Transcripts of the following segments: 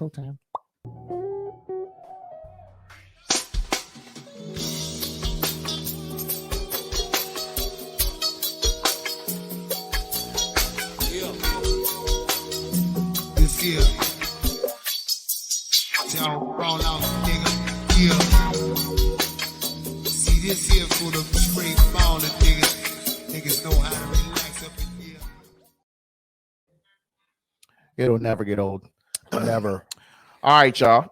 Intro time. This year, y'all roll out, nigga. Yeah. See this here for the straight baller niggas. Niggas know how to relax up in here. It'll never get old. Never. All right, y'all.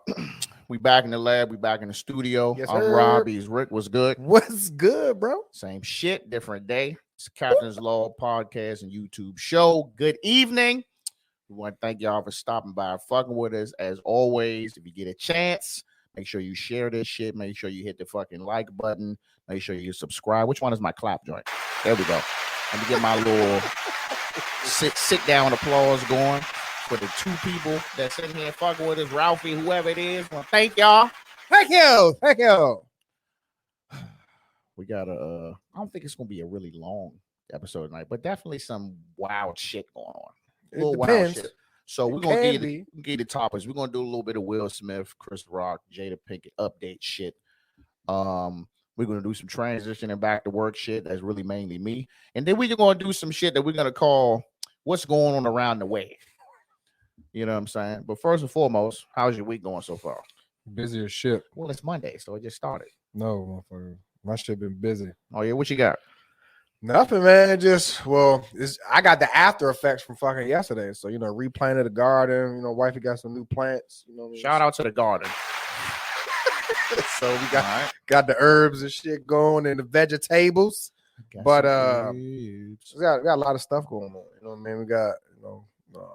We back in the lab. We back in the studio. Yes, I'm sir. Rob. He's Rick. What's good? What's good, bro? Same shit, different day. It's Captain's Law Podcast and YouTube show. Good evening. We want to thank y'all for stopping by and fucking with us. As always, if you get a chance, make sure you share this shit. Make sure you hit the fucking like button. Make sure you subscribe. Which one is my clap joint? There we go. Let me get my little sit down applause going for the two people that sitting here fucking with us, Ralphie, whoever it is. Well, thank y'all. Thank you. Thank you. We got I don't think it's gonna be a really long episode tonight, but definitely some wild shit going on. A little wild shit. So we're gonna get the topics. We're gonna do a little bit of Will Smith, Chris Rock, Jada Pinkett update shit. We're gonna do some transition and back to work shit. That's really mainly me. And then we're gonna do some shit that we're gonna call what's going on around the way. You know what I'm saying? But first and foremost, how's your week going so far? Busy as shit. Well, it's Monday, so it just started. No, motherfucker. My shit been busy. Oh yeah, what you got? Nothing, man. I got the after effects from fucking yesterday. So, replanted the garden. Wifey got some new plants. Shout out to the garden. So we got the herbs and shit going and the vegetables. But we got a lot of stuff going on. You know what I mean? We got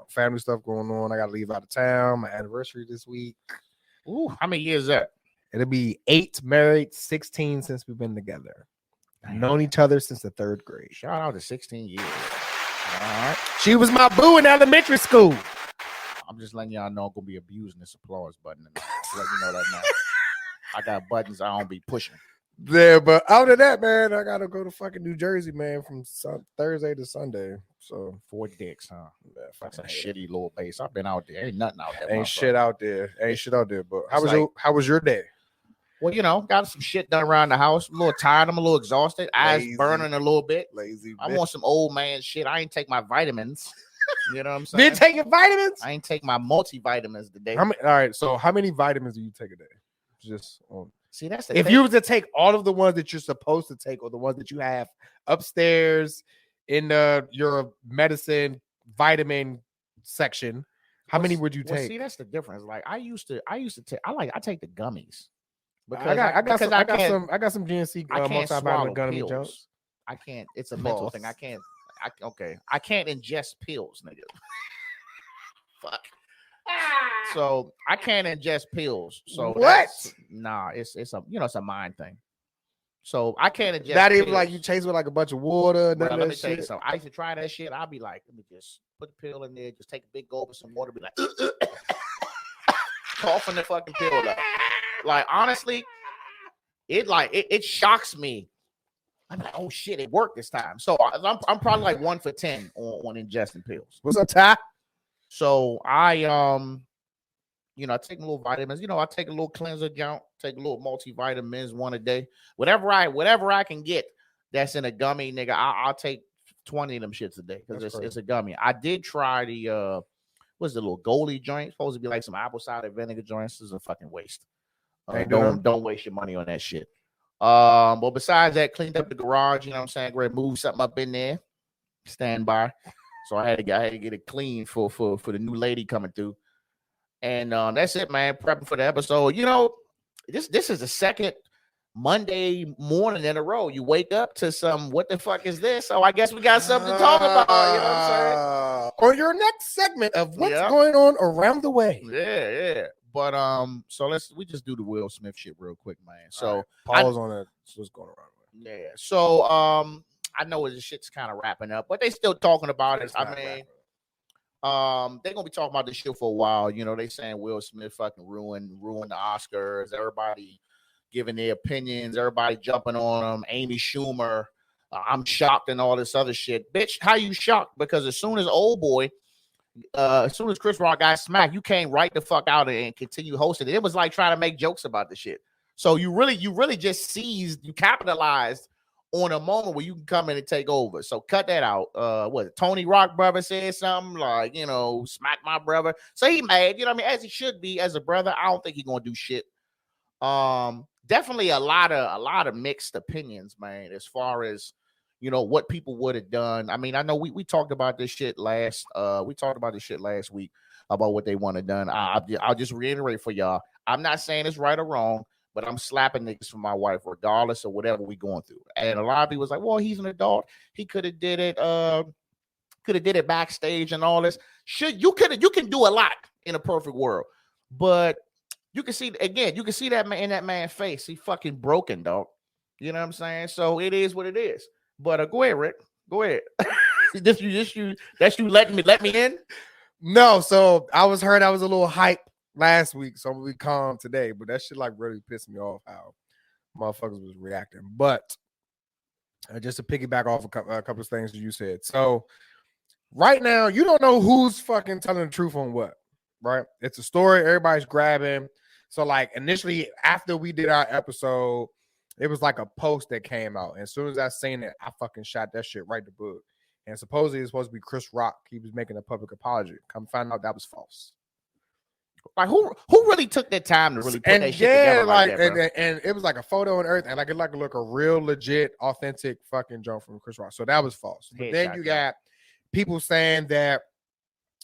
family stuff going on. I got to leave out of town. My anniversary this week. Ooh, how many years is that? It'll be 8 married, 16 since we've been together. Damn. Known each other since the 3rd grade. Shout out to 16 years. All right. She was my boo in elementary school. I'm just letting y'all know I'm gonna be abusing this applause button. Just let you know that now. I got buttons I don't be pushing. Yeah, but out of that, man, I gotta go to fucking New Jersey, man, from Thursday to Sunday. So 4 dicks, huh? Yeah, That's a shitty little base. I've been out there. Ain't nothing out there. Ain't shit out there. But It's how was your day? Well, got some shit done around the house. I'm a little tired. I'm a little exhausted. Eyes burning a little bit. Lazy. I want some old man shit. I ain't take my vitamins. You know what I'm saying? Been taking vitamins? I ain't take my multivitamins today. All right. So how many vitamins do you take a day? Just see, that's the if thing. you were to take all of the ones that you're supposed to take, or the ones that you have upstairs in your medicine vitamin section, how many would you take? See, that's the difference. Like I used to take. I take the gummies. Because I got some GNC I can't swallow multivitamin gummy pills. jokes. I can't. It's a mental thing. I can't ingest pills, nigga. Fuck. So I can't ingest pills. So what? Nah, it's a mind thing. So I can't ingest. That pills. even like you chase with like a bunch of water. Well, let me tell you something. I used to try that shit. I'd be like, let me just put the pill in there, just take a big gulp of some water, be like, coughing the fucking pill up. Like honestly, it shocks me. I'm like, oh shit, it worked this time. So I'm probably like 1 for 10 on ingesting pills. What's up, Ty? So I take a little vitamins. I take a little cleanser jump, take a little multivitamins one a day. Whatever I can get that's in a gummy, nigga. I'll take 20 of them shits a day because it's a gummy. I did try the what's the little Goldie joint? Supposed to be like some apple cider vinegar joints. This is a fucking waste. Don't waste your money on that shit. But besides that, cleaned up the garage. You know what I'm saying? Go ahead, move something up in there. Stand by. So I had to get it clean for the new lady coming through. And that's it, man. Prepping for the episode. This is the second Monday morning in a row. You wake up to some what the fuck is this? So I guess we got something to talk about. You know what I'm saying? Or your next segment of what's going on around the way. Yeah. But so we just do the Will Smith shit real quick, man. So pause on that. What's going around the way? Yeah. So I know this shit's kind of wrapping up, but they still talking about it. I mean, they're gonna be talking about this shit for a while. They saying Will Smith fucking ruined the Oscars. Everybody giving their opinions. Everybody jumping on him. Amy Schumer, I'm shocked and all this other shit. Bitch, how you shocked? Because as soon as old boy as soon as Chris Rock got smacked, you came right the fuck out and continue hosting it. It was like trying to make jokes about the shit. So you really just seized, you capitalized on a moment where you can come in and take over. So cut that out. What Tony Rock brother said something like, smack my brother. So he mad, what I mean, as he should be as a brother. I don't think he's gonna do shit. Definitely a lot of mixed opinions, man, as far as what people would have done. I mean, I know we talked about this shit last week about what they want to done. I'll just reiterate for y'all. I'm not saying it's right or wrong, but I'm slapping niggas for my wife, regardless of whatever we going through. And a lot of people was like, well, he's an adult. He could have did it backstage and all this. You can do a lot in a perfect world. But you can see that man in that man's face. He fucking broken, dog. You know what I'm saying? So it is what it is. But go ahead, Rick. Go ahead. That's you let me in? No, so I was a little hype last week, so I'm gonna be calm today. But that shit like really pissed me off how motherfuckers was reacting. But just to piggyback off a couple of things that you said. So right now, you don't know who's fucking telling the truth on what, right? It's a story, everybody's grabbing. So like initially after we did our episode, it was like a post that came out. And as soon as I seen it, I fucking shot that shit right to book. And supposedly it's supposed to be Chris Rock. He was making a public apology. Come find out that was false. Like who really took that time to really put that shit together like that, and it was like a photo on Earth, and like it look a real legit, authentic fucking joke from Chris Rock. So that was false. But then you got people saying that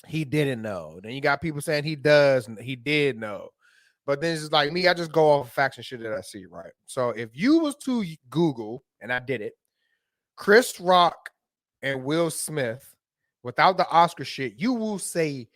he didn't know. Then you got people saying he did know. But then it's just like me, I just go off facts and shit that I see, right? So if you was to Google, and I did it, Chris Rock and Will Smith, without the Oscar shit, you will say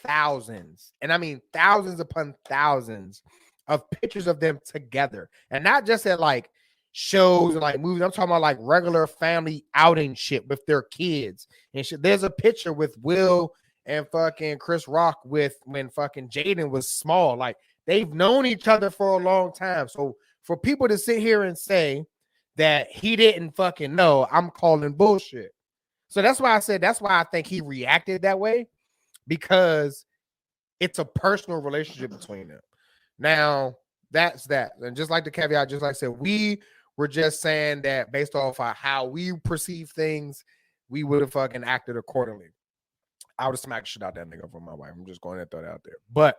thousands, and I mean thousands upon thousands of pictures of them together. And not just at like shows and like movies. I'm talking about like regular family outing shit with their kids and shit. There's a picture with Will and fucking Chris Rock with when fucking Jaden was small. Like, they've known each other for a long time. So for people to sit here and say that he didn't fucking know, I'm calling bullshit. So that's why I think he reacted that way, because it's a personal relationship between them. Now, that's that. And just like the caveat, just like I said, we were just saying that based off of how we perceive things, we would have fucking acted accordingly. I would have smacked shit out that nigga for my wife. I'm just going to throw that out there. But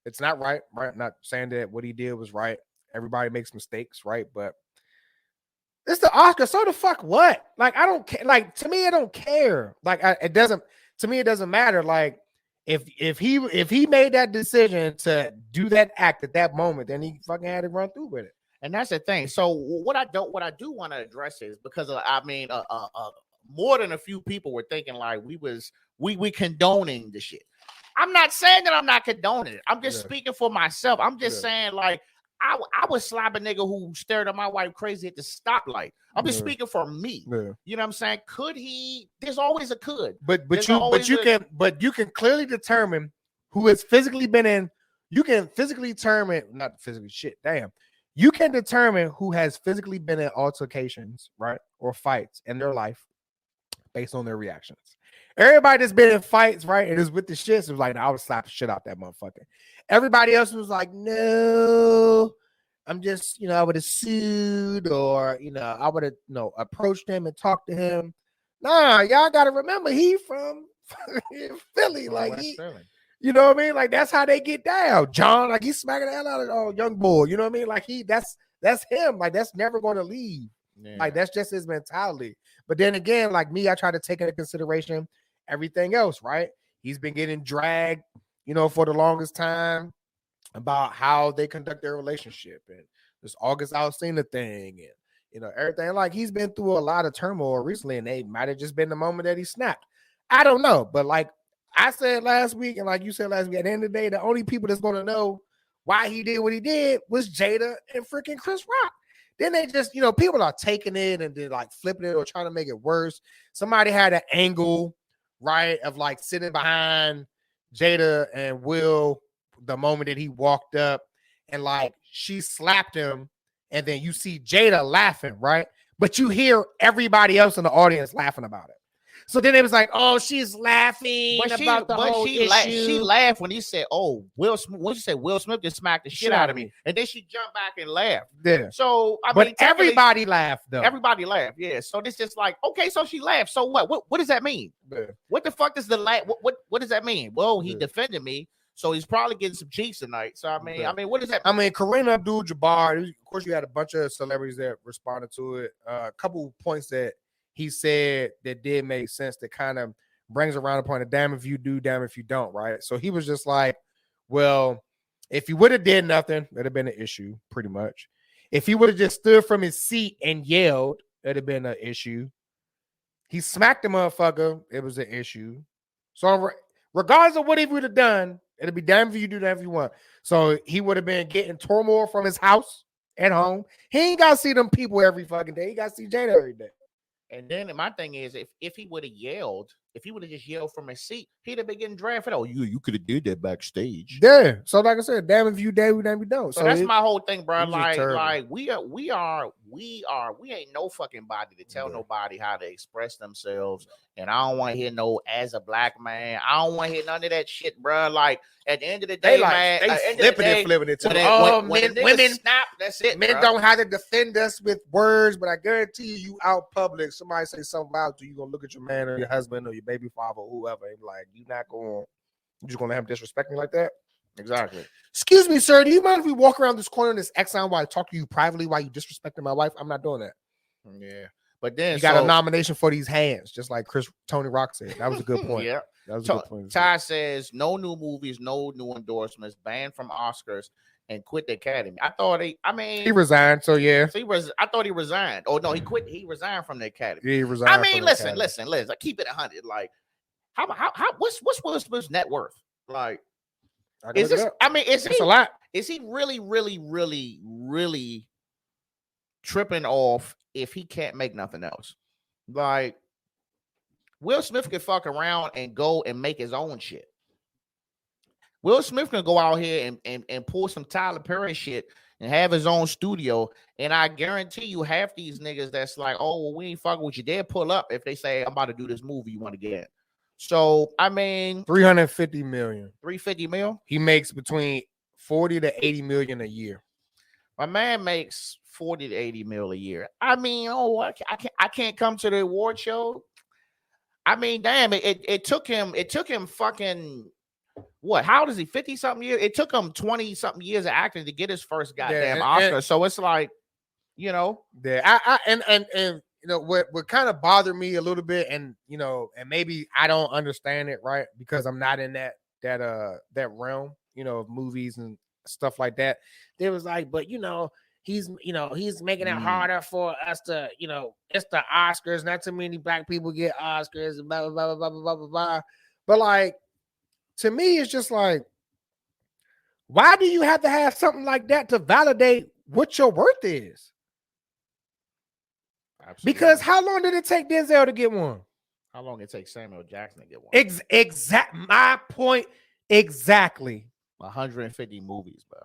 it's not right. I'm not saying that what he did was right. Everybody makes mistakes, right? But it's the Oscar. So the fuck what? Like, I don't care. Like, to me, I don't care. Like, it doesn't matter. Like, if he made that decision to do that act at that moment, then he fucking had to run through with it. And that's the thing. So what I do want to address is, because more than a few people were thinking like we condoning the shit. I'm not saying that I'm not condoning it. I'm just speaking for myself. I'm just saying, like, I would slap a nigga who stared at my wife crazy at the stoplight. I'm just speaking for me. You know what I'm saying? Could he? There's always a could. But you can clearly determine who has physically been in. You can physically determine, not physically shit. Damn. You can determine who has physically been in altercations, right, or fights in their life based on their reactions. Everybody that's been in fights, right, and is with the shits, was like, I would slap the shit out that motherfucker. Everybody else was like, no, I'm just, I would have sued, or, I would have, approached him and talked to him. Nah, y'all got to remember, he from Philly. Like, Philly. You know what I mean? Like, that's how they get down. John, like, he's smacking the hell out of young boy. You know what I mean? Like, that's him. Like, that's never going to leave. Yeah. Like, that's just his mentality. But then again, like me, I try to take into consideration everything else, right? He's been getting dragged, for the longest time about how they conduct their relationship, and this August Alsina thing, and everything. Like, he's been through a lot of turmoil recently, and they might have just been the moment that he snapped. I don't know, but like I said last week, and like you said last week, at the end of the day, the only people that's going to know why he did what he did was Jada and freaking Chris Rock. Then they just, people are taking it and then like flipping it or trying to make it worse. Somebody had an angle, right, of like sitting behind Jada and Will the moment that he walked up, and like she slapped him, and then you see Jada laughing, right? But you hear everybody else in the audience laughing about it. So then it was like, oh, she's laughing about the whole issue. She laughed when he said, "Oh, Will Smith." When she said Will Smith just smacked the shit out of me, and then she jumped back and laughed. Yeah. So I but mean, everybody laughed though. Everybody laughed. Yeah. So this just like, okay, so she laughed. So what? What does that mean? Yeah. What the fuck does the laugh? What does that mean? Well, he defended me, so he's probably getting some cheeks tonight. So I mean, what does that mean? I mean, Kareem Abdul-Jabbar. Of course, you had a bunch of celebrities that responded to it. A couple points that he said that did make sense. That kind of brings around the point of damn if you do, damn if you don't. Right. So he was just like, well, if he would have did nothing, that'd have been an issue, pretty much. If he would have just stood from his seat and yelled, it'd have been an issue. He smacked the motherfucker. It was an issue. So regardless of what he would have done, it'd be damn if you do, damn if you want. So he would have been getting turmoil from his house at home. He ain't got to see them people every fucking day. He got to see Jada every day. And then my thing is, if he would have yelled, if he would have just yelled from his seat, he'd have been getting drafted. Oh, you could have did that backstage. Yeah. So like I said, damn if you damn if you don't. So that's my whole thing, bro. Like we ain't no fucking body to tell nobody how to express themselves. And I don't want to hear no as a black man. I don't want to hear none of that shit, bro. Like at the end of the day, they flipping it to women snap. That's it. Men don't have to defend us with words, but I guarantee you out public, somebody say something about you gonna look at your man or your husband or your baby father or whoever and be like, you're just gonna have disrespect me like that. Exactly. Excuse me, sir. Do you mind if we walk around this corner in this exile while I talk to you privately while you disrespecting my wife? I'm not doing that. Yeah. But then you got a nomination for these hands, just like Tony Rock said. That was a good point. Yeah. That was a good point. Ty says no new movies, no new endorsements, banned from Oscars, and quit the Academy. He resigned. So yeah. I thought he resigned. Oh no, he quit. He resigned from the Academy. Yeah, he resigned. Listen. I keep it 100. Like, what's Will Smith's net worth? Like, it's a lot. Is he really, really, really, really tripping off if he can't make nothing else? Like, Will Smith can fuck around and go and make his own shit. Will Smith can go out here and pull some Tyler Perry shit and have his own studio. And I guarantee you half these niggas that's like, oh, well, we ain't fucking with you. They'll pull up if they say, I'm about to do this movie you want to get in. So, I mean, 350 million. 350 mil? He makes between 40 to 80 million a year. My man makes 40 to 80 mil a year. I mean, I can't come to the award show. I mean, damn, it took him fucking what? How old is he? 50 something years? It took him 20 something years of acting to get his first goddamn Oscar. So it's like, you know, and you know what kind of bothered me a little bit, and you know, and maybe I don't understand it, right? Because I'm not in that realm, you know, of movies and stuff like that. They was like, but you know, he's making it harder for us to, you know, it's the Oscars. Not too many black people get Oscars, blah blah blah blah blah blah blah. But like, to me, it's just like, why do you have to have something like that to validate what your worth is? Absolutely. Because how long did it take Denzel to get one? How long did it take Samuel Jackson to get one? Exact. My point exactly. 150 movies, bro.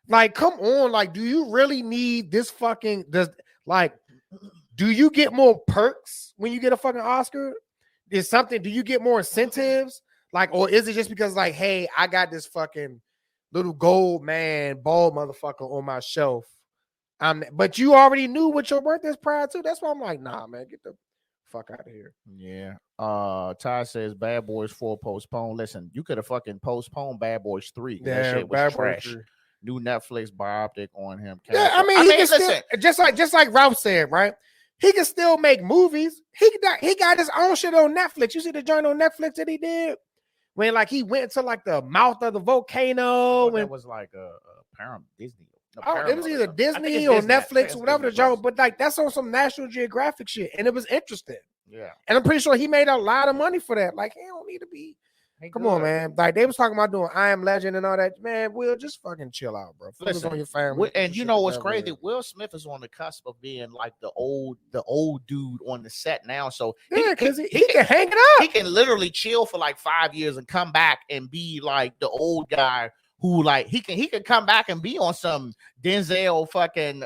Like, come on. Like, do you really need this fucking? Do you get more perks when you get a fucking Oscar? Do you get more incentives? Like, or is it just because, like, hey, I got this fucking little gold man, bald motherfucker on my shelf? But you already knew what your worth is prior to. That's why I'm like, nah, man, get the fuck out of here. Yeah. Ty says Bad Boys 4 postponed. Listen, you could have fucking postponed Bad Boys 3. Yeah, that shit was Bad trash. Boys 3. New Netflix biopic on him. Yeah, I mean, he can still, just like Ralph said, right? He can still make movies. He got his own shit on Netflix. You see the joint on Netflix that he did when like he went to like the mouth of the volcano. That was like a Paramount Disney. It was either Disney or Netflix or whatever the joke, but like that's on some National Geographic shit, and it was interesting. Yeah, and I'm pretty sure he made a lot of money for that. Like, he don't need to be. Come on, man. Like, they was talking about doing I Am Legend and all that. Man, Will, just fucking chill out, bro. Focus on your family. And you know what's crazy? Will Smith is on the cusp of being like the old dude on the set now. So yeah, because he can hang it up. He can literally chill for like 5 years and come back and be like the old guy who like he can come back and be on some Denzel fucking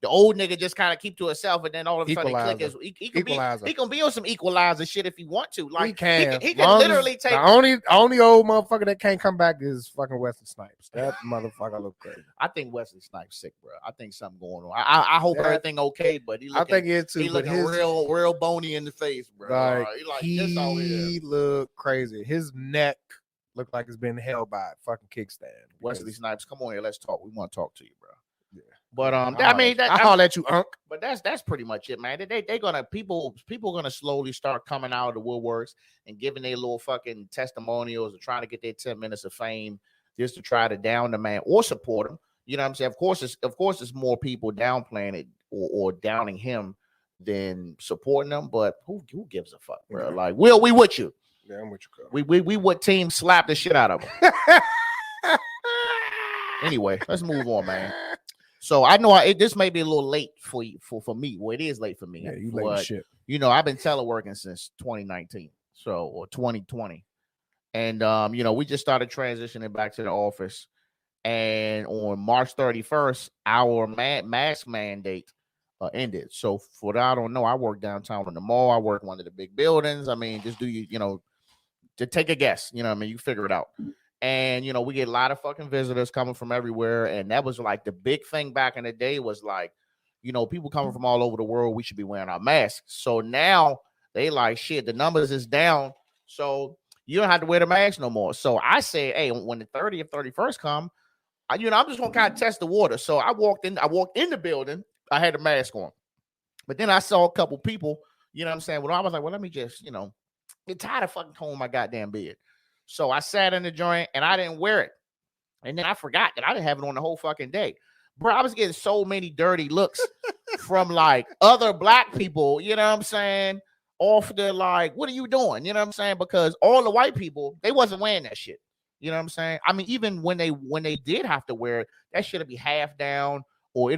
the old nigga just kind of keep to himself, and then all of a sudden click Equalizer. he Equalizer. can be on some equalizer shit if he want to. Like he can literally take the only old motherfucker that can't come back is fucking Wesley Snipes. That motherfucker look crazy. I think Wesley Snipes sick, bro. I think something going on. I hope everything okay, but I think it too. He looking real bony in the face, bro. He look crazy. His neck looked like it's been held by a fucking kickstand. Wesley Snipes, come on here, let's talk. We want to talk to you, bro. Yeah. But I'll let you unk. But that's pretty much it, man. They gonna people gonna slowly start coming out of the woodworks and giving their little fucking testimonials and trying to get their 10 minutes of fame just to try to down the man or support him. You know what I'm saying? Of course, it's more people downplaying it or downing him than supporting him. But who gives a fuck, bro? Yeah. Like, we with you. Yeah, I'm with you, Cuz. We would team slap the shit out of him. Anyway, let's move on, man. So I know this may be a little late for me. Well, it is late for me. Yeah, you late as shit. You know, I've been teleworking since 2019, or 2020, and we just started transitioning back to the office. And on March 31st, our mask mandate ended. So for that, I don't know. I work downtown in the mall. I work one of the big buildings. I mean, just to take a guess. You know what I mean? You figure it out. And, we get a lot of fucking visitors coming from everywhere. And that was like the big thing back in the day was like, people coming from all over the world, we should be wearing our masks. So now they like, shit, the numbers is down. So you don't have to wear the mask no more. So I say, hey, when the 30th, 31st come, I'm just going to kind of test the water. So I walked in the building. I had a mask on. But then I saw a couple people, you know what I'm saying? Well, I was like, well, let me just, get tired of fucking combing my goddamn beard. So I sat in the joint and I didn't wear it. And then I forgot that I didn't have it on the whole fucking day. Bro, I was getting so many dirty looks from like other black people, you know what I'm saying? Off the like, what are you doing? You know what I'm saying? Because all the white people, they wasn't wearing that shit. You know what I'm saying? I mean, even when they did have to wear it, that shit'll be half down, or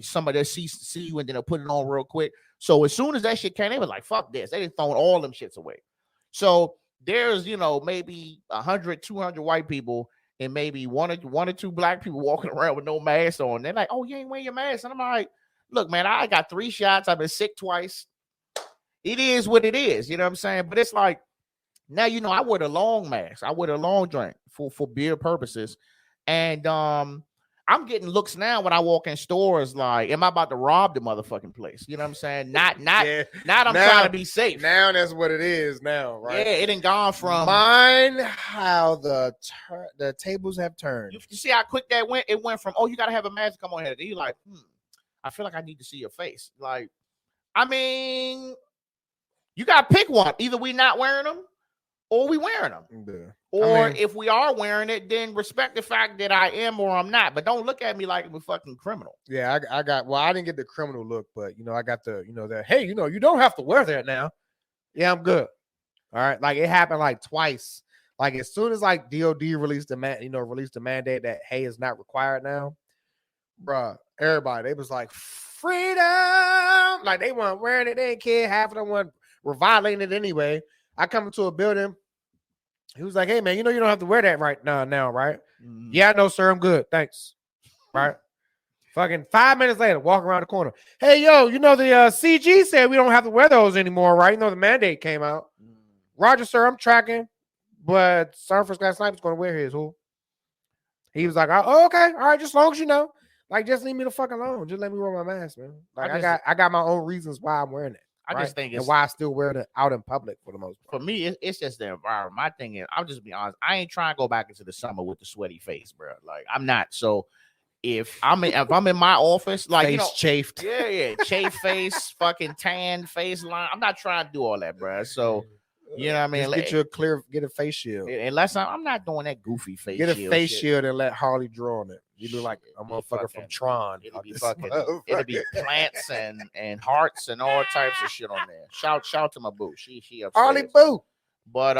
somebody see you and then they'll put it on real quick. So as soon as that shit came, they was like, fuck this. They done thrown all them shits away. So there's, maybe 100, 200 white people and maybe one or two black people walking around with no mask on. They're like, oh, you ain't wearing your mask. And I'm like, look, man, I got 3 shots. I've been sick twice. It is what it is. You know what I'm saying? But it's like, now, I wear the long mask. I wear the long drink for beer purposes. And I'm getting looks now when I walk in stores like, am I about to rob the motherfucking place? You know what I'm saying? Not I'm trying to be safe. Now that's what it is now, right? Yeah, it ain't gone from mind how the tables have turned. You see how quick that went? It went from, oh, you gotta have a mask, come on here. Then you like, I feel like I need to see your face. Like, I mean, you gotta pick one. Either we not wearing them or we wearing them. Yeah. Or if we are wearing it, then respect the fact that I am or I'm not. But don't look at me like I'm a fucking criminal. Yeah, I didn't get the criminal look, but I got the, that, hey, you don't have to wear that now. Yeah, I'm good. All right. Like it happened like twice. Like as soon as like DOD released the mandate that, hey, it's not required now, bruh, everybody, they was like, freedom. Like they weren't wearing it. They didn't care. Half of them were violating it anyway. I come into a building. He was like, hey, man, you don't have to wear that right now, right? Mm-hmm. Yeah, no, sir, I'm good. Thanks. Right? Fucking 5 minutes later, walk around the corner. Hey, yo, the CG said we don't have to wear those anymore, right? The mandate came out. Mm-hmm. Roger, sir, I'm tracking, but Sir First Class Sniper's going to wear his. Who? He was like, oh, okay. All right, just as long as you know. Like, just leave me the fuck alone. Just let me wear my mask, man. Like, I got my own reasons why I'm wearing it. I just think it's why I still wear it out in public for the most part. For me, it's just the environment. My thing is, I'll just be honest. I ain't trying to go back into the summer with the sweaty face, bro. Like I'm not. So if I'm in my office, like face chafed, chafed face, fucking tan face line. I'm not trying to do all that, bro. So you know what I mean? Just get a face shield. Unless I'm not doing that goofy face. Get a face shield and let Harley draw on it. You look like a motherfucker from Tron. It'll be plants and hearts and all types of shit on there. Shout to my boo. She upstairs. Harley boo. But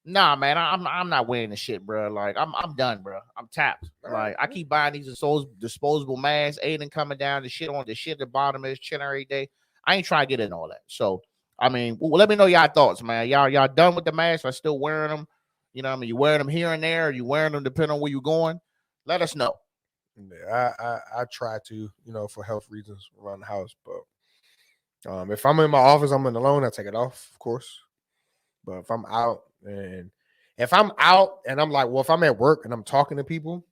nah, man, I'm not wearing the shit, bro. Like I'm done, bro. I'm tapped. Like I keep buying these disposable masks. Aiden coming down the shit at the bottom of his chin every day. I ain't trying to get in all that. So I mean, let me know y'all thoughts, man. Y'all done with the masks? Are still wearing them? You know what I mean? You wearing them here and there? Or you wearing them depending on where you're going? Let us know. Yeah, I try to, for health reasons around the house. But if I'm in my office, I'm in alone, I take it off, of course. But if I'm out and I'm like, well, if I'm at work and I'm talking to people,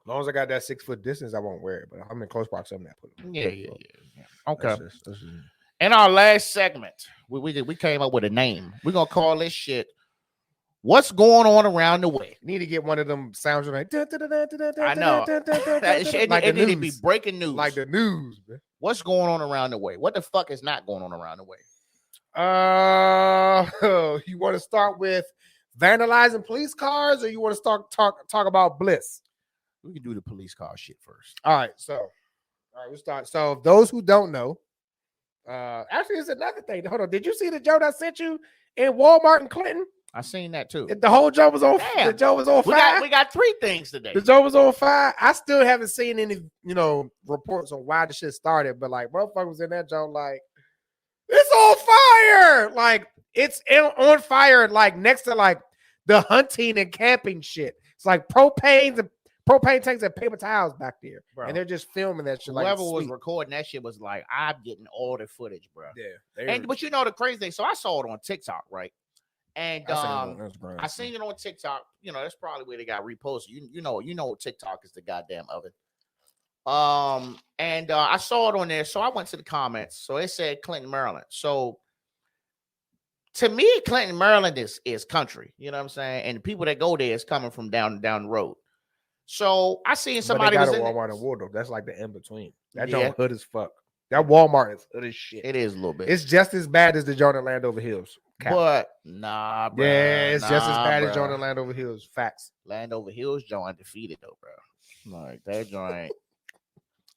as long as I got that 6 foot distance, I won't wear it. But if I'm in close proximity, I put it on. Yeah. Okay. That's just... In our last segment, we came up with a name. We're gonna call this shit "What's Going On Around the Way." Need to get one of them sounds like I know. It need to be breaking news, like the news. Man. What's going on around the way? What the fuck is not going on around the way? You want to start with vandalizing police cars, or you want to start talk about Bliss? We can do the police car shit first. All right, we'll start. So those who don't know, actually, it's another thing. Hold on, did you see the joke I sent you in Walmart in Clinton? I seen that too. The whole joke was on. The joke was on fire. We got 3 things today. The joke was on fire. I still haven't seen any, reports on why the shit started. But like, motherfuckers in that joke, like, it's on fire. Like, it's on fire. Like next to like the hunting and camping shit. It's like propane tanks and paper towels back there, bro. And they're just filming that shit. Whoever was recording that shit was like, I'm getting all the footage, bro. Yeah. But the crazy thing, so I saw it on TikTok, right? And I seen it on TikTok. That's probably where they got reposted. You know, TikTok is the goddamn oven. And I saw it on there, so I went to the comments. So it said Clinton, Maryland. So to me, Clinton, Maryland is country. You know what I'm saying? And the people that go there is coming from down the road. So I seen somebody was in Walmart and Wardrobe. That's like the in between. That joint hood as fuck. That Walmart is hood as shit. It is a little bit. It's just as bad as the joint in Landover Hills. But nah, bro. Yeah, it's just as bad as joint in Landover Hills. Facts. Landover Hills joint undefeated though, bro. Like that joint.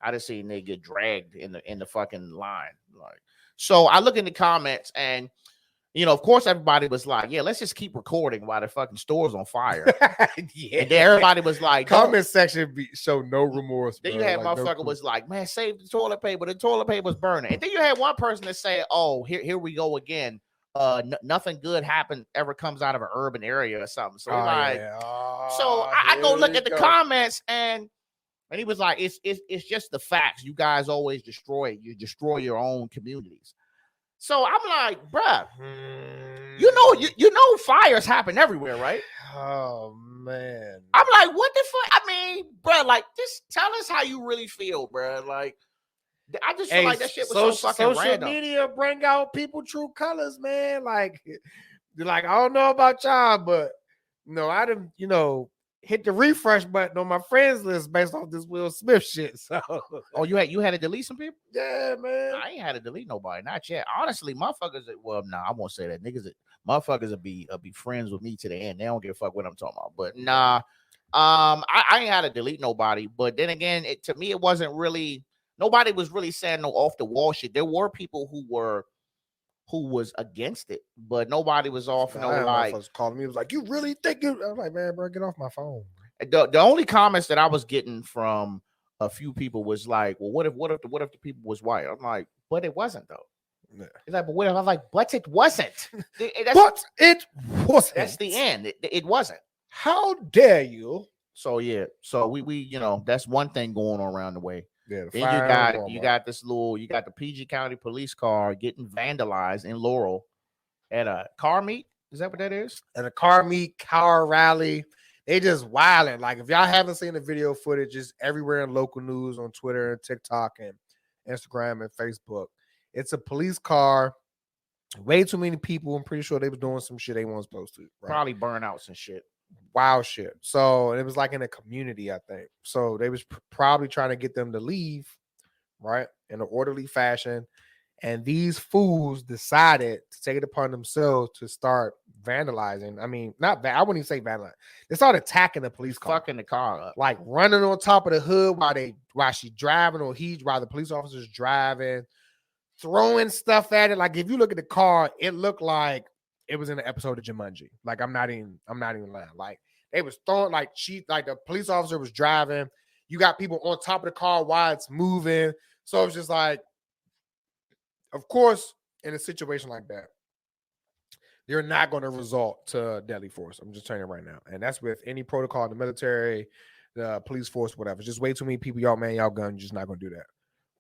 I just seen they get dragged in the fucking line. Like, so I look in the comments and of course, everybody was like, yeah, let's just keep recording while the fucking store's on fire. Yeah. And then everybody was like, comment section show no remorse. Then you had motherfucker was like, man, save the toilet paper. The toilet paper was burning. And then you had one person that said, oh, here we go again. Nothing good ever comes out of an urban area or something. So I go look at the comments and he was like, it's just the facts. You guys always destroy your own communities. So I'm like, bruh, you know fires happen everywhere, right? Oh man. I'm like, what the fuck? I mean, bruh, like, just tell us how you really feel, bruh. Like, I just feel like that shit was so fucking random. Social media bring out people true colors, man. Like, I don't know about y'all, but I didn't, hit the refresh button on my friends list based off this Will Smith shit. So, you had to delete some people? Yeah, man. I ain't had to delete nobody, not yet. Honestly, motherfuckers. Well, I won't say that. Motherfuckers will be friends with me to the end. They don't give a fuck what I'm talking about. But I ain't had to delete nobody. But then again, to me, it wasn't really. Nobody was really saying no off the wall shit. There were people who was against it, but nobody was off. Like calling me, was like, "You really think you?" I was like, "Man, bro, get off my phone." The only comments that I was getting from a few people was like, "Well, what if the people was white?" I'm like, "But it wasn't though." Yeah. It's like, "But what if?" I'm like, "But it wasn't." But it wasn't. That's the end. It wasn't. How dare you? So yeah. So we that's one thing going on around the way. Yeah, then you got the PG County police car getting vandalized in Laurel at a car meet. Is that what that is? At a car meet, car rally. They just wilding. Like, if y'all haven't seen the video footage, it's everywhere in local news on Twitter and TikTok and Instagram and Facebook. It's a police car. Way too many people. I'm pretty sure they was doing some shit they weren't supposed to. Right? Probably burnouts and shit. Wild shit. So it was like in a community, I think. So they was probably trying to get them to leave, right, in an orderly fashion. And these fools decided to take it upon themselves to start vandalizing. I mean, I wouldn't even say vandalizing. They started attacking the police car. Fucking the car up. Like running on top of the hood while she driving while the police officer's driving, throwing stuff at it. Like, if you look at the car, it looked like it was in an episode of Jumanji. Like, I'm not even lying. Like, they was throwing, like the police officer was driving. You got people on top of the car while it's moving. So it's just like, of course, in a situation like that, they're not going to resort to deadly force. I'm just telling you right now. And that's with any protocol in the military, the police force, whatever. Just way too many people, y'all gun. You're just not gonna do that.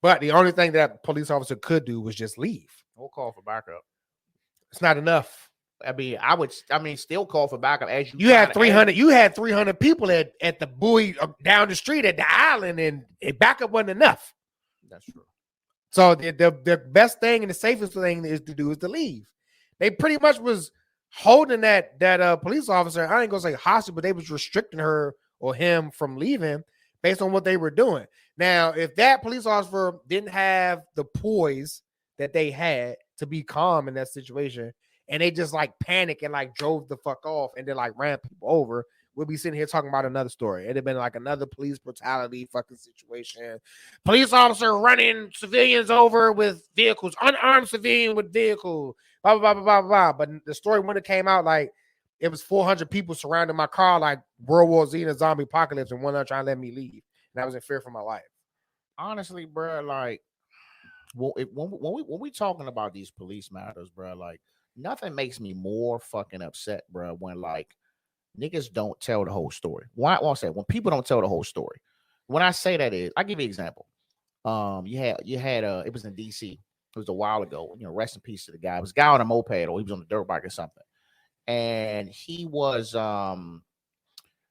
But the only thing that police officer could do was just leave. We'll call for backup. It's not enough. I mean, still call for backup as you had 300. You had 300 people at the buoy down the street at the island, and backup wasn't enough. That's true. So the best thing and the safest thing is to leave. They pretty much was holding that police officer. I ain't gonna say hostage, but they was restricting her or him from leaving based on what they were doing. Now, if that police officer didn't have the poise that they had to be calm in that situation, and they just like panicked and like drove the fuck off and then like ran people over, we'll be sitting here talking about another story. It'd have been like another police brutality fucking situation. Police officer running civilians over with vehicles, unarmed civilian with vehicle, blah, blah, blah, blah, blah. But the story when it came out, like it was 400 people surrounding my car like World War Z and a zombie apocalypse, and one of them trying to let me leave. And I was in fear for my life. Honestly, bro, like when we talking about these police matters, bro, like nothing makes me more fucking upset, bro, when like niggas don't tell the whole story. Why I say when people don't tell the whole story. When I say that is, I give you an example. You had it was in DC. It was a while ago. You know, rest in peace to the guy. It was a guy on a moped or he was on a dirt bike or something. And he was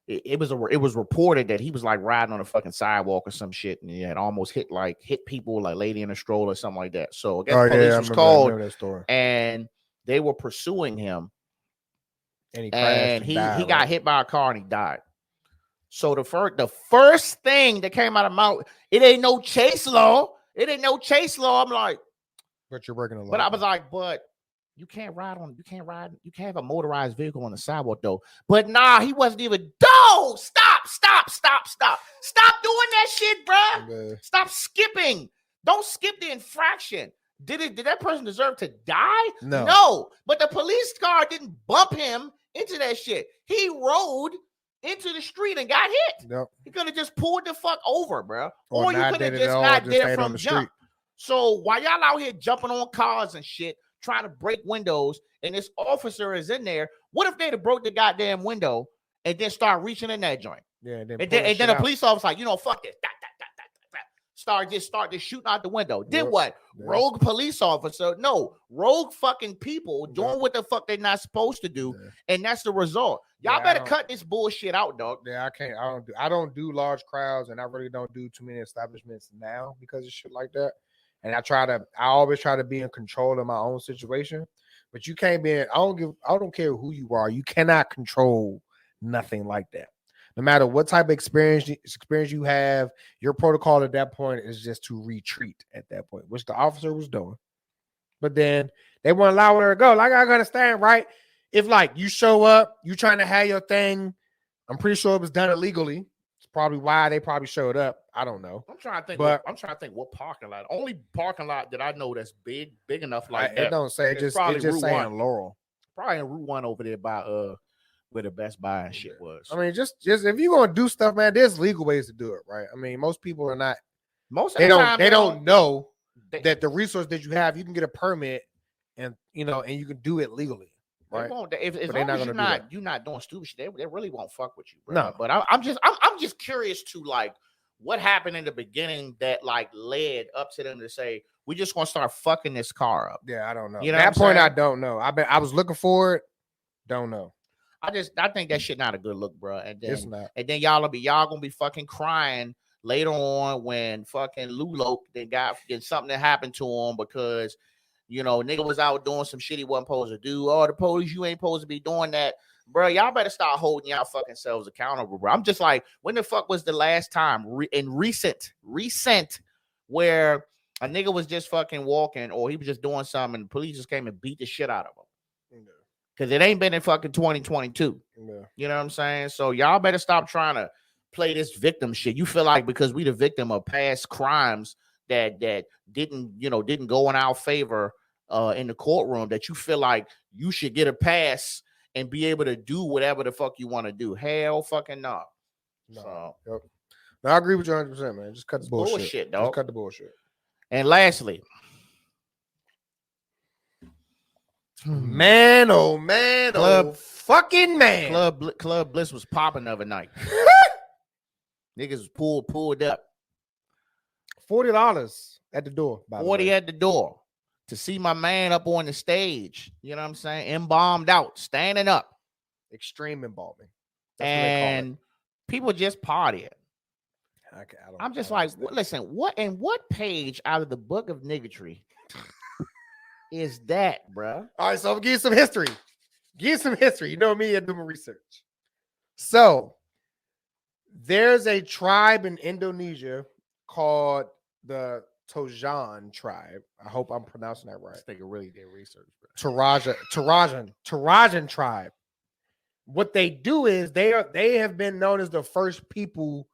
it was reported that he was like riding on a fucking sidewalk or some shit, and he had almost hit people, like lady in a stroller or something like that. So I guess police was called, and they were pursuing him, and he got hit by a car and he died. So the first thing that came out of mouth, it ain't no chase law. It ain't no chase law. I'm like, but you're working a lot. But I was like, but you can't have a motorized vehicle on the sidewalk though. But nah, he wasn't even. No, stop doing that shit, bro. Okay. Stop skipping. Don't skip the infraction. Did that person deserve to die? No. But the police car didn't bump him into that shit. He rode into the street and got hit. Yep. He could have just pulled the fuck over, bro. Or you could have just not did it from jump. So while y'all out here jumping on cars and shit, trying to break windows, and this officer is in there, what if they'd have broke the goddamn window and then start reaching in that joint? Yeah, and then a police officer like, fuck this. Start shooting out the window. Then what? Yep. Rogue police officer. No, rogue fucking people doing what the fuck they're not supposed to do. Yeah. And that's the result. Y'all better cut this bullshit out, dog. Yeah, I don't do large crowds, and I really don't do too many establishments now because of shit like that. And I always try to be in control of my own situation. But you can't be I don't care who you are. You cannot control nothing like that. No matter what type of experience you have, your protocol at that point is just to retreat at that point, which the officer was doing. But then they won't allow her to go. Like, I understand, right? If like you show up, you trying to have your thing, I'm pretty sure it was done illegally. It's probably why they probably showed up. I don't know. I'm trying to think what parking lot. Only parking lot that I know that's big enough like that. It don't say. It's just saying Laurel. Probably in Route 1 over there by where the Best Buy and shit was. I mean, just if you're gonna do stuff, man, there's legal ways to do it, right? I mean, most people are not. They don't know that the resource that you have, you can get a permit, and and you can do it legally, right? They won't. As long as you're not doing stupid shit, they really won't fuck with you, bro. No, but I'm just curious to like what happened in the beginning that like led up to them to say we just gonna start fucking this car up. Yeah, I don't know. At that point, I don't know. I was looking for it. Don't know. I think that shit not a good look, bro. And then, it's not. And then y'all gonna be fucking crying later on when fucking Lulo get something that happened to him because nigga was out doing some shit he wasn't supposed to do. Oh, the police, you ain't supposed to be doing that, bro. Y'all better start holding y'all fucking selves accountable, bro. I'm just like, when the fuck was the last time in recent where a nigga was just fucking walking or he was just doing something and the police just came and beat the shit out of him? Because it ain't been in fucking 2022. Yeah. You know what I'm saying? So y'all better stop trying to play this victim shit. You feel like because we the victim of past crimes that didn't go in our favor in the courtroom, that you feel like you should get a pass and be able to do whatever the fuck you want to do. Hell fucking no. So, yep. No, I agree with you 100%, man. Just cut the bullshit, dog. Just cut the bullshit. And lastly, man, oh man, Club fucking man. Club Bliss was popping the other night. Niggas was pulled up. $40 at the door. By 40 the way. at the door to see my man up on the stage. You know what I'm saying? Embalmed out, standing up. Extreme embalming. And people just partying. I'm just like, listen, what page out of the book of niggatry is that, bruh? All right, so I'm gonna give you some history. You know me, I do my research. So there's a tribe in Indonesia called the Tojan tribe. I hope I'm pronouncing that right. This nigga really did research, bro. Tarajan tribe. What they do is they have been known as the first people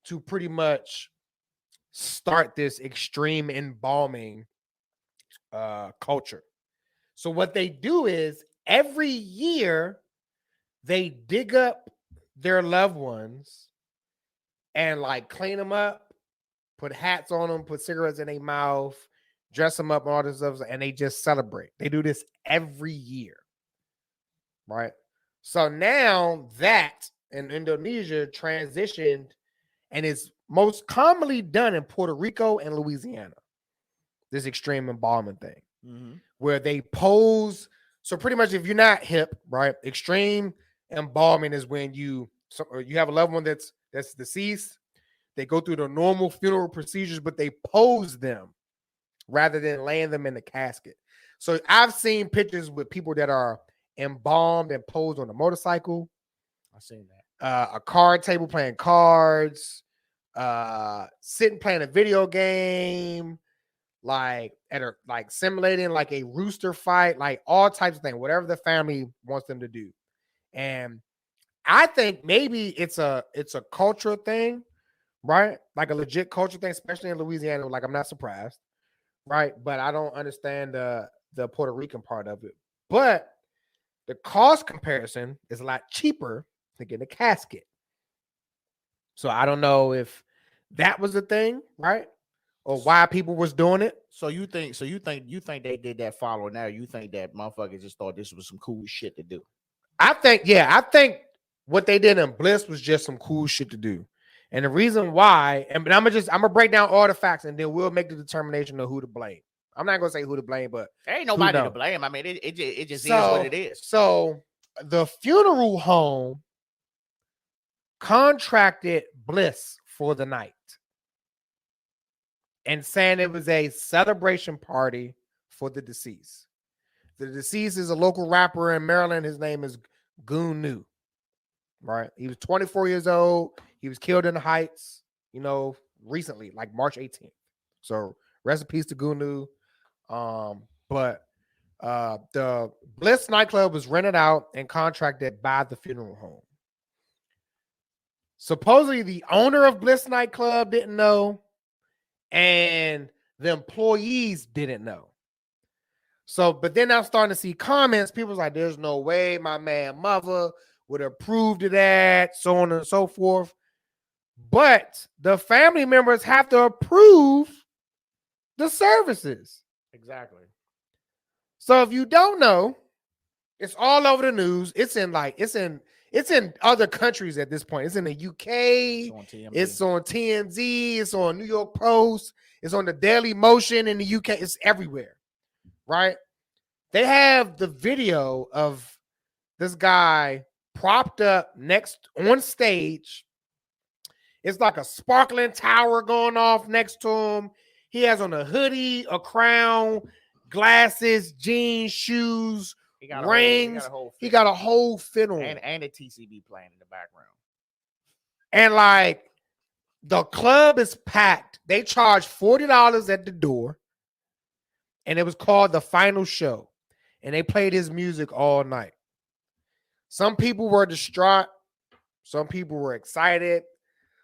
to pretty much start this extreme embalming culture. So what they do is every year they dig up their loved ones and like clean them up, put hats on them, put cigarettes in their mouth, dress them up and all this stuff, and they just celebrate. They do this every year, right? So now that in Indonesia transitioned and is most commonly done in Puerto Rico and Louisiana, this extreme embalming thing, where they pose. So pretty much if you're not hip, right, extreme embalming is when you have a loved one that's deceased. They go through the normal funeral procedures, but they pose them rather than laying them in the casket. So I've seen pictures with people that are embalmed and posed on a motorcycle. I've seen that. A card table playing cards, sitting playing a video game, like simulating like a rooster fight, like all types of things, whatever the family wants them to do. And I think maybe it's a cultural thing, right? Like a legit cultural thing, especially in Louisiana. Like I'm not surprised, right? But I don't understand the Puerto Rican part of it. But the cost comparison is a lot cheaper to get a casket. So I don't know if that was the thing, right? Or why people was doing it. So you think they did that following now? You think that motherfuckers just thought this was some cool shit to do? I think what they did in Bliss was just some cool shit to do. And the reason why, and I'm gonna break down all the facts and then we'll make the determination of who to blame. I'm not gonna say who to blame, but there ain't nobody to blame. I mean, it just is what it is. So the funeral home contracted Bliss for the night and saying it was a celebration party for the deceased. The deceased is a local rapper in Maryland. His name is Goon New. Right? He was 24 years old. He was killed in the Heights, recently, like March 18th. So rest in peace to Goon New. But the Bliss nightclub was rented out and contracted by the funeral home. Supposedly the owner of Bliss nightclub didn't know, and the employees didn't know. So, but then I'm starting to see comments. People's like, there's no way my man mother would approve of that, so on and so forth. But the family members have to approve the services. Exactly. So if you don't know, it's all over the news. It's in other countries at this point. It's in the UK. It's on TMZ. It's on New York Post. It's on the Daily Motion in the UK. It's everywhere, right? They have the video of this guy propped up on stage. It's like a sparkling tower going off next to him. He has on a hoodie, a crown, glasses, jeans, shoes, rings. He got a whole fit on. And a TCB playing in the background. And like the club is packed. They charge $40 at the door. And it was called The Final Show. And they played his music all night. Some people were distraught. Some people were excited.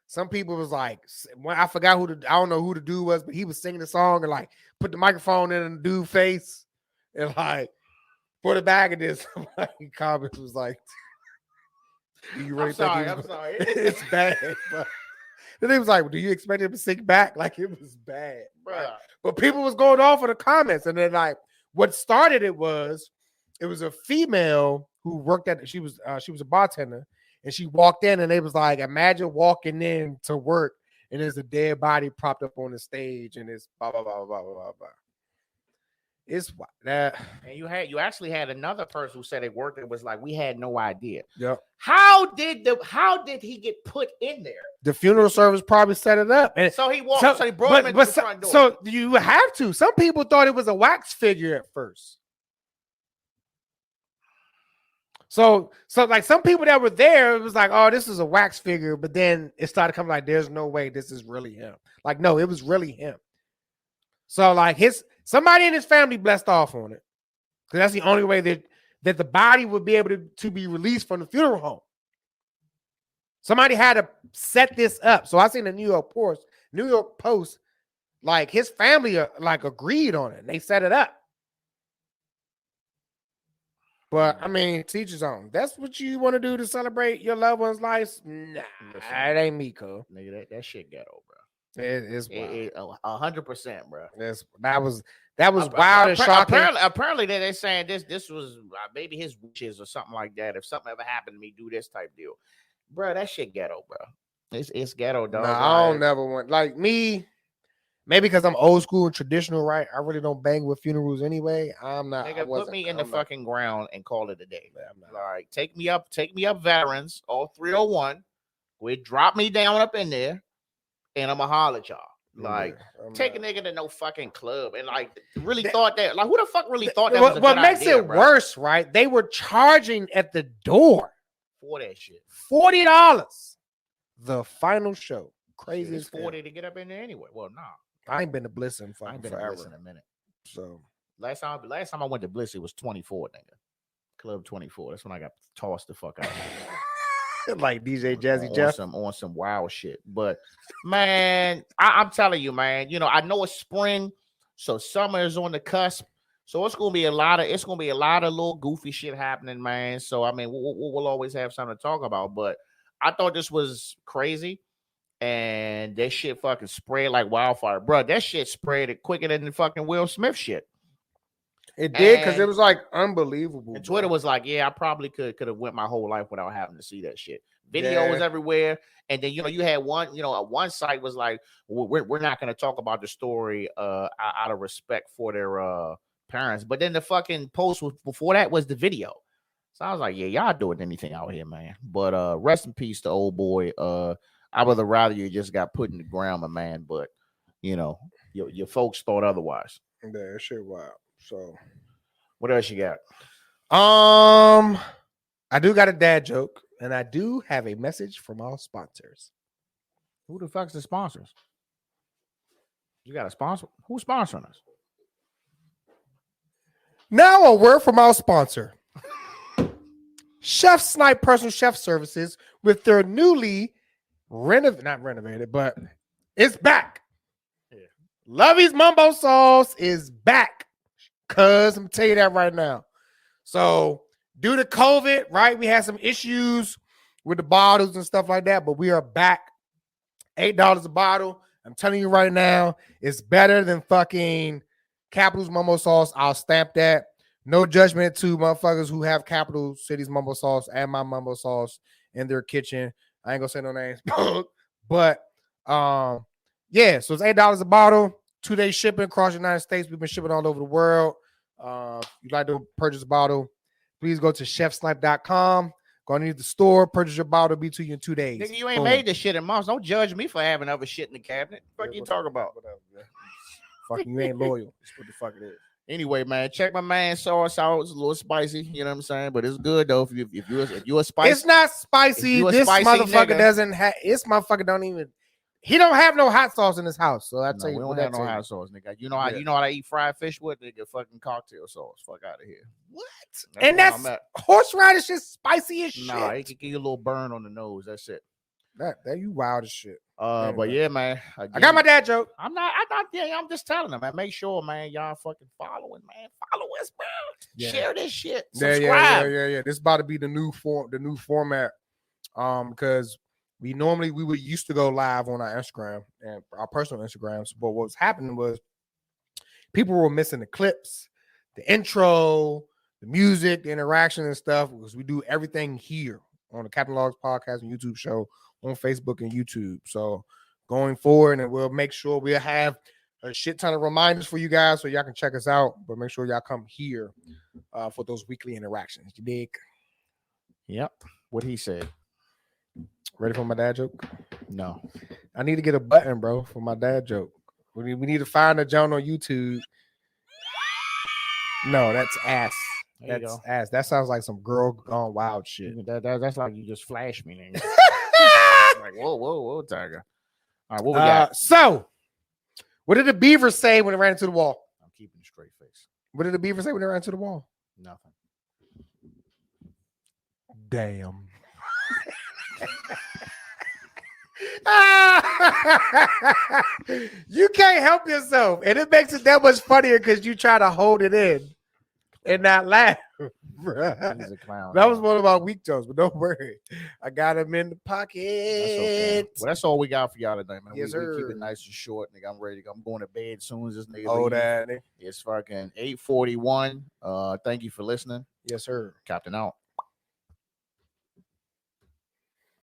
Some people was like, I forgot I don't know who the dude was, but he was singing the song and like put the microphone in the dude's face and like put it back. And then somebody comments was like, do you really I'm sorry. It's bad. But then he was like, do you expect him to sing back? Like it was bad. Right? But people was going off for the comments. And then like what started it was a female who worked she was a bartender, And she walked in, and they was like, imagine walking in to work, and there's a dead body propped up on the stage, and it's blah blah blah blah blah blah. It's that. And you actually had another person who said they worked. It was like we had no idea. Yep. How did he get put in there? The funeral service probably set it up, and so he walked. So he brought him into the front door. So you have to. Some people thought it was a wax figure at first. So like some people that were there, it was like, oh, this is a wax figure, but then it started coming like, there's no way this is really him. Like, no, it was really him. So like somebody in his family blessed off on it, because that's the only way that the body would be able to be released from the funeral home. Somebody had to set this up. So I seen the New York Post, like his family like agreed on it. And they set it up. But I mean, teach his own. That's what you want to do to celebrate your loved one's life. Nah, it ain't me, cuz. Nigga, that shit ghetto, bro. It's 100%, bro. That was wild and shocking. Apparently, they're saying this was maybe his wishes or something like that. If something ever happened to me, do this type deal, bro. That shit ghetto, bro. It's ghetto, dog. Nah, I don't never want like me. Maybe because I'm old school and traditional, right? I really don't bang with funerals anyway. I'm not. Nigga, put me in the fucking ground and call it a day. Like, take me up, veterans, all 301. Drop me down up in there, and I'ma holler at y'all. Like, take a nigga to no fucking club and like really thought that. Like, who the fuck really thought that was a good idea? What makes it worse, right? They were charging at the door for that shit. $40. The final show. Crazy as 40 to get up in there anyway. Well, nah. I ain't been to Bliss in forever. In a minute. So last time I went to Bliss, it was 24, nigga. Club 24. That's when I got tossed the fuck out. Like DJ Jazzy Jeff on some wild shit. But man, I'm telling you, man. You know, I know it's spring, so summer is on the cusp. So it's gonna be a lot of little goofy shit happening, man. So I mean, we'll always have something to talk about. But I thought this was crazy. And that shit fucking spread like wildfire. Bro, that shit spread it quicker than the fucking Will Smith shit. It did, because it was like unbelievable. And Twitter was like, yeah, I probably could have went my whole life without having to see that shit. Videos everywhere. And then, you know, you had one site was like, we're not going to talk about the story out of respect for their parents. But then the fucking post before that was the video. So I was like, yeah, y'all doing anything out here, man. But rest in peace to old boy. I would have rather you just got put in the ground, my man. But, you know, your folks thought otherwise. Yeah, that shit wild. So, what else you got? I do got a dad joke, and I do have a message from our sponsors. Who the fuck's the sponsors? You got a sponsor? Who's sponsoring us? Now a word from our sponsor. Chef Snipe Personal Chef Services with their newly not renovated, but it's back. Yeah. Lovey's Mumbo Sauce is back. Cuz I'm tell you that right now. So due to COVID, right, we had some issues with the bottles and stuff like that, but we are back. $8 a bottle. I'm telling you right now, it's better than fucking Capital's Mumbo Sauce. I'll stamp that. No judgment to motherfuckers who have Capital City's Mumbo Sauce and my Mumbo Sauce in their kitchen. I ain't gonna say no names, but yeah, so it's $8 a bottle, 2-day shipping across the United States. We've been shipping all over the world. If you'd like to purchase a bottle, please go to chefsnipe.com. Go underneath the store, purchase your bottle, be to you in 2 days. Nigga, you ain't made this shit in months. Don't judge me for having other shit in the cabinet. What you talking about? Whatever, fucking, you ain't loyal. That's what the fuck it is. Anyway, man, check my man sauce out. It's a little spicy, you know what I'm saying? But it's good though. If you're a spicy, it's not spicy. This motherfucker doesn't have. This motherfucker don't even. He don't have no hot sauce in his house. So I tell you, we don't have no hot sauce, nigga. You know how I eat fried fish with, nigga? Fucking cocktail sauce. Fuck out of here. What? That's horseradish is spicy as shit. Nah, it can give you a little burn on the nose. That's it. That you wild as shit. Anyway. But yeah, man. Again, I got my dad joke. I'm just telling them, man. Make sure, man, y'all fucking following, man. Follow us, bro. Yeah. Share this shit. Subscribe. Yeah. This is about to be the new format. Because we used to go live on our Instagram and our personal Instagrams, but what was happening was people were missing the clips, the intro, the music, the interaction and stuff, because we do everything here on the Captain Logs Podcast and YouTube show on Facebook and YouTube. So going forward, and we'll make sure we'll have a shit ton of reminders for you guys so y'all can check us out. But make sure y'all come here for those weekly interactions. You dig? Yep. What he said. Ready for my dad joke? No. I need to get a button, bro, for my dad joke. We need to find a John on YouTube. No, that's ass. That's ass. That sounds like some girl gone wild shit. That's like you just flashed me, nigga. Like, whoa, Tiger. All right, what we got? So, what did the beaver say when it ran into the wall? I'm keeping a straight face. What did the beaver say when it ran into the wall? Nothing. Damn. You can't help yourself, and it makes it that much funnier because you try to hold it in and not laugh. He's a clown. That was one of my weak jokes, but don't worry, I got him in the pocket. That's okay. Well, that's all we got for y'all today, man. Yes, we sir. keep it nice and short, nigga. I'm ready to go. I'm going to bed as soon as this nigga Oh, leaves. that. It's fucking 8:41. Thank you for listening. Yes, sir. Captain out.